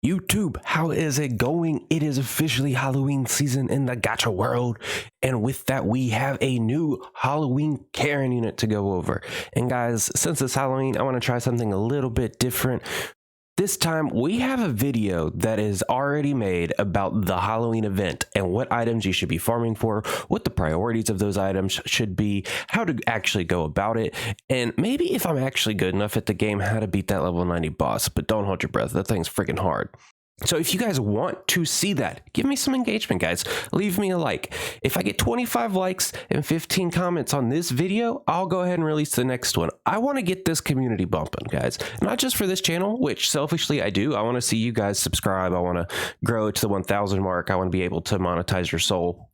YouTube, how is it going? It is officially Halloween season in the Gacha world, and with that we have a new Halloween Karin unit to go over. And guys, since it's Halloween, I want to try something a little bit different. This time we have a video that is already made about the Halloween event and what items you should be farming for, what the priorities of those items should be, how to actually go about it, and maybe if I'm actually good enough at the game, how to beat that level 90 boss. But don't hold your breath, that thing's freaking hard. So if you guys want to see that, give me some engagement, guys. Leave me a like. If I get 25 likes and 15 comments on this video, I'll go ahead and release the next one. I want to get this community bumping, guys. Not just for this channel, which selfishly I do. I want to see you guys subscribe. I want to grow it to the 1,000 mark. I want to be able to monetize your soul.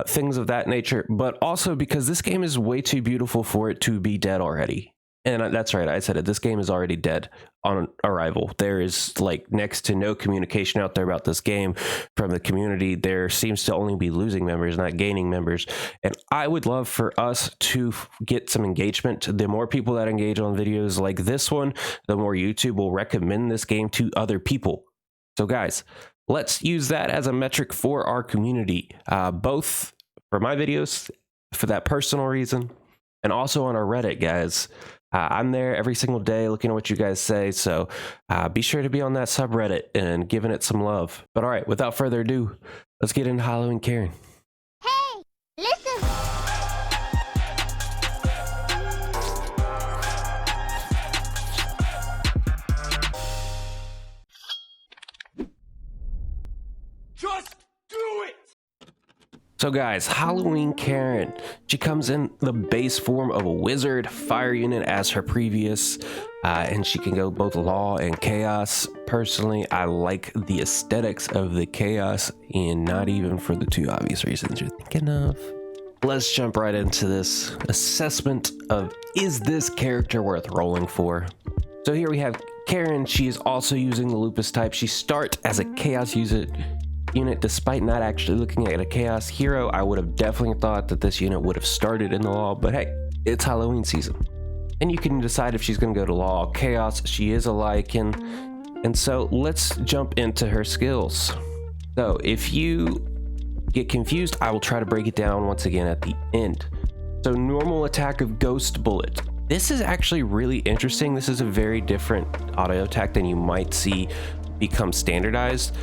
Things of that nature, but also because this game is way too beautiful for it to be dead already. And that's right, I said it. This game is already dead on arrival. There is like next to no communication out there about this game from the community. There seems to only be losing members, not gaining members. And I would love for us to get some engagement. The more people that engage on videos like this one, the more YouTube will recommend this game to other people. So guys, let's use that as a metric for our community, both for my videos, for that personal reason, and also on our Reddit, guys. I'm there every single day looking at what you guys say, so be sure to be on that subreddit and giving it some love. But all right, without further ado, let's get into Halloween Karin. Hey, listen! Just do it! So guys, Halloween Karin, she comes in the base form of a wizard fire unit as her previous, and she can go both law and chaos. Personally, I like the aesthetics of the chaos, and not even for the two obvious reasons you're thinking of. Let's jump right into this assessment of, is this character worth rolling for? So here we have Karin. She is also using the lupus type. She starts as a chaos unit. Despite not actually looking at a chaos hero, I would have definitely thought that this unit would have started in the law, but hey, it's Halloween season. And you can decide if she's going to go to law or chaos. She is a Lycan. And so let's jump into her skills. So if you get confused, I will try to break it down once again at the end. So normal attack of Ghost Bullet. This is actually really interesting. This is a very different auto attack than you might see become standardized.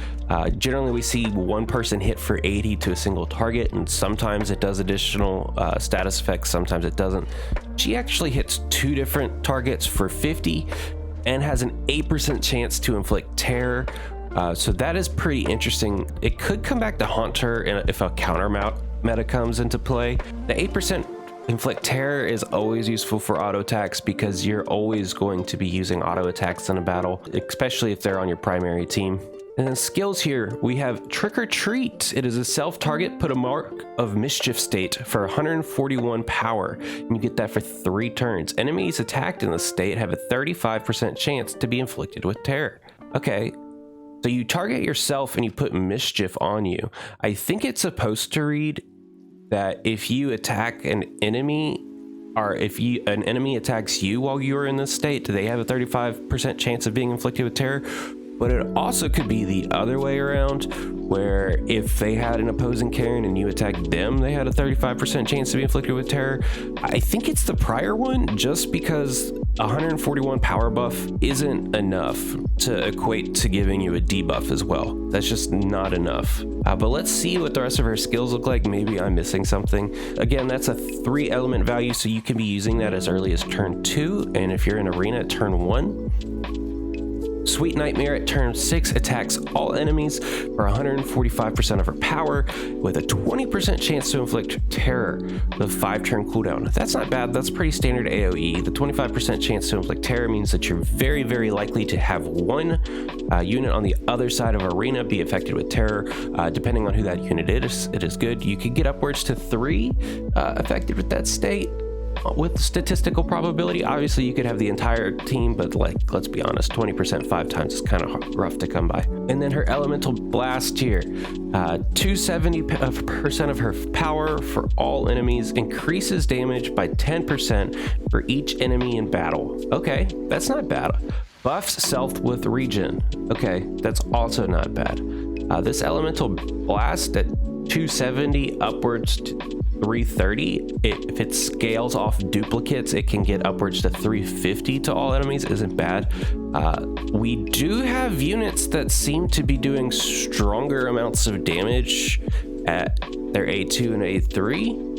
Generally we see one person hit for 80 to a single target, and sometimes it does additional status effects, sometimes it doesn't. She actually hits two different targets for 50 and has an 8% chance to inflict terror. So that is pretty interesting. It could come back to haunt her if a counter meta comes into play. The 8% inflict terror is always useful for auto attacks because you're always going to be using auto attacks in a battle, especially if they're on your primary team. And then skills here, we have Trick or Treat. It is a self-target, put a mark of mischief state for 141 power, and you get that for 3 turns. Enemies attacked in the state have a 35% chance to be inflicted with terror. Okay, so you target yourself and you put mischief on you. I think it's supposed to read that if you attack an enemy, or if an enemy attacks you while you're in this state, they have a 35% chance of being inflicted with terror. But it also could be the other way around, where if they had an opposing Karin and you attacked them, they had a 35% chance to be inflicted with terror. I think it's the prior one, just because 141 power buff isn't enough to equate to giving you a debuff as well. That's just not enough. But let's see what the rest of her skills look like. Maybe I'm missing something. Again, that's a 3 element value, so you can be using that as early as turn 2, and if you're in arena at turn 1. Sweet Nightmare at turn 6 attacks all enemies for 145% of her power with a 20% chance to inflict terror with a 5-turn cooldown. That's not bad. That's pretty standard AoE. The 25% chance to inflict terror means that you're very, very likely to have one unit on the other side of arena be affected with terror. Depending on who that unit is, it is good. You could get upwards to 3 affected with that state. With statistical probability, obviously you could have the entire team, but like, let's be honest, 20% 5 times is kind of rough to come by. And then her elemental blast here, 270% of her power for all enemies, increases damage by 10% for each enemy in battle. Okay, that's not bad. buffs self with regen. Okay, that's also not bad. This elemental blast at 270 upwards to 330. If it scales off duplicates, it can get upwards to 350 to all enemies. Isn't bad. We do have units that seem to be doing stronger amounts of damage at their A2 and A3.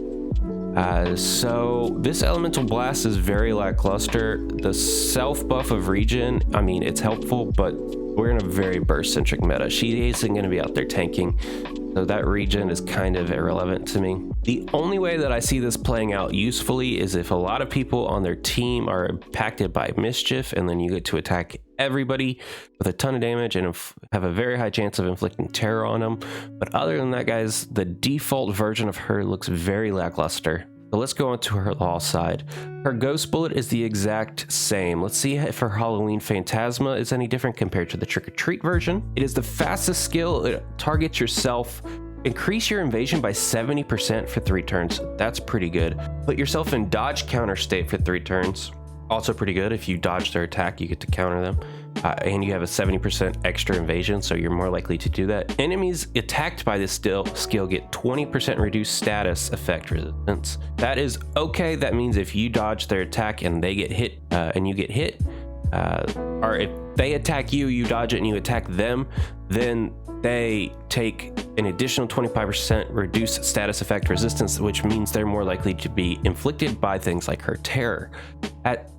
So this elemental blast is very lackluster. The self buff of regen, I mean, it's helpful, but we're in a very burst centric meta. She isn't going to be out there tanking, so that regen is kind of irrelevant to me. The only way that I see this playing out usefully is if a lot of people on their team are impacted by mischief, and then you get to attack everybody with a ton of damage and have a very high chance of inflicting terror on them. But other than that, guys, the default version of her looks very lackluster. So let's go on to her law side. Her ghost bullet is the exact same. Let's see if her Halloween Phantasma is any different compared to the trick or treat version. It is the fastest skill. It targets yourself. Increase your invasion by 70% for 3 turns. That's pretty good. Put yourself in dodge counter state for 3 turns. Also pretty good. If you dodge their attack, you get to counter them. And you have a 70% extra invasion, so you're more likely to do that. Enemies attacked by this skill get 20% reduced status effect resistance. That is okay. That means if you dodge their attack and they get hit, and you get hit, or if they attack you, you dodge it and you attack them, then they take an additional 25% reduced status effect resistance, which means they're more likely to be inflicted by things like her terror. At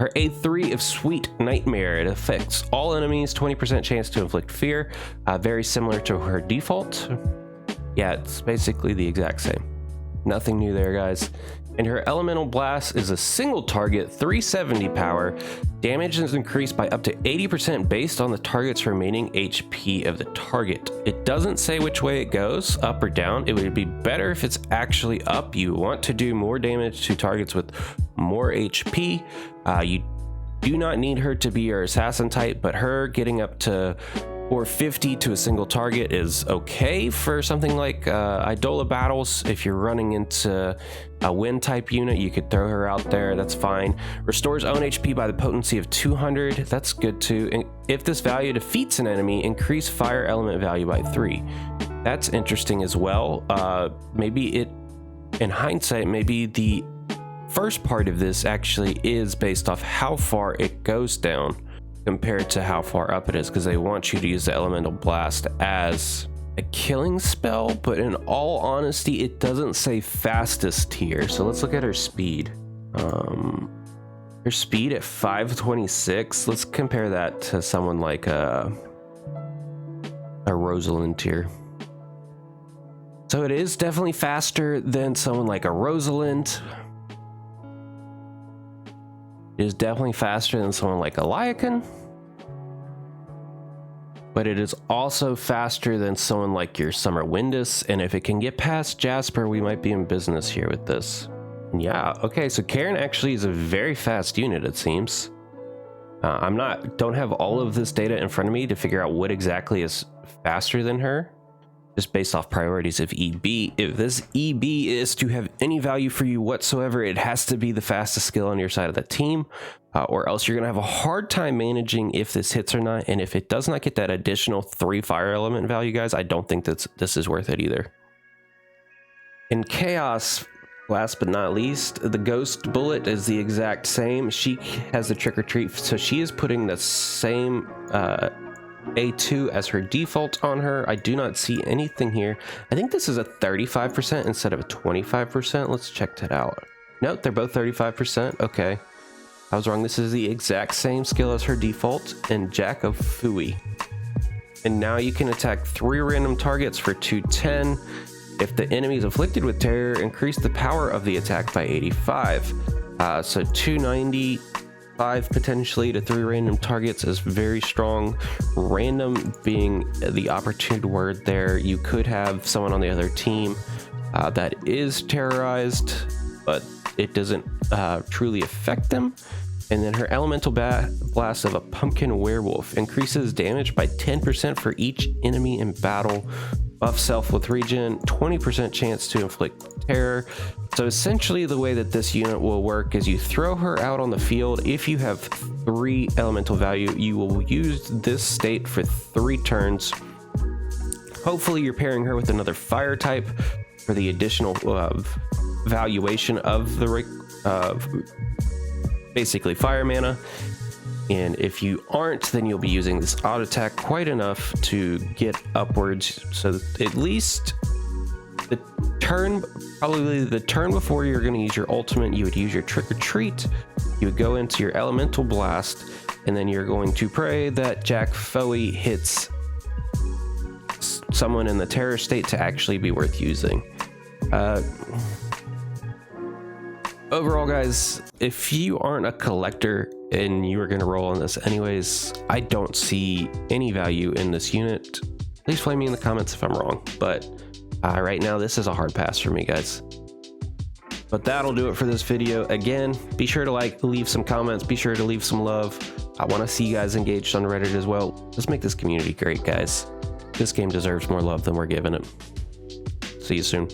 her A3 of Sweet Nightmare, it affects all enemies, 20% chance to inflict fear, very similar to her default. Yeah, it's basically the exact same. Nothing new there, guys. And her Elemental Blast is a single target, 370 power. Damage is increased by up to 80% based on the target's remaining HP of the target. It doesn't say which way it goes, up or down. It would be better if it's actually up. You want to do more damage to targets with more HP. You do not need her to be your assassin type, but her getting up to 450 to a single target is okay for something like Idola battles. If you're running into a wind type unit, you could throw her out there. That's fine. Restores own HP by the potency of 200. That's good too. And if this value defeats an enemy, increase fire element value by 3. That's interesting as well. Maybe it, in hindsight, maybe the first part of this actually is based off how far it goes down compared to how far up it is, because they want you to use the Elemental Blast as a killing spell, but in all honesty, it doesn't say fastest here. So let's look at her speed. Her speed at 526. Let's compare that to someone like a Rosalind here. So it is definitely faster than someone like a Rosalind. It is definitely faster than someone like a Lycan, but it is also faster than someone like your Summer Windis, and if it can get past Jasper, we might be in business here with this. Yeah, okay, so Karin actually is a very fast unit, it seems. Don't have all of this data in front of me to figure out what exactly is faster than her, just based off priorities of EB. If this EB is to have any value for you whatsoever, it has to be the fastest skill on your side of the team, or else you're gonna have a hard time managing if this hits or not. And if it does not get that additional 3 fire element value, guys, I don't think this is worth it either. In Chaos, last but not least, the Ghost Bullet is the exact same. She has the trick or treat, so she is putting the same A2 as her default on her. I do not see anything here. I think this is a 35% instead of a 25%. Let's check that out. Nope, they're both 35%. Okay, I was wrong. This is the exact same skill as her default and Jack of Fooey. And now you can attack 3 random targets for 210. If the enemy is afflicted with terror, increase the power of the attack by 85. So 295 potentially to 3 random targets is very strong. Random being the opportune word there. You could have someone on the other team that is terrorized, but it doesn't truly affect them. And then her Elemental Blast of a Pumpkin Werewolf increases damage by 10% for each enemy in battle buff self with regen, 20% chance to inflict terror. So essentially the way that this unit will work is you throw her out on the field. If you have 3 elemental value, you will use this state for 3 turns. Hopefully you're pairing her with another fire type for the additional valuation of the basically fire mana. And if you aren't, then you'll be using this auto attack quite enough to get upwards. So that at least the turn, probably the turn before you're going to use your ultimate, you would use your trick or treat. You would go into your elemental blast, and then you're going to pray that Jack Foey hits someone in the terror state to actually be worth using. Overall, guys, if you aren't a collector and you are going to roll on this anyways, I don't see any value in this unit. Please flame me in the comments if I'm wrong, but right now this is a hard pass for me, guys. But that'll do it for this video. Again, be sure to leave some comments, be sure to leave some love. I want to see you guys engaged on Reddit as well. Let's make this community great, guys. This game deserves more love than we're giving it. See you soon.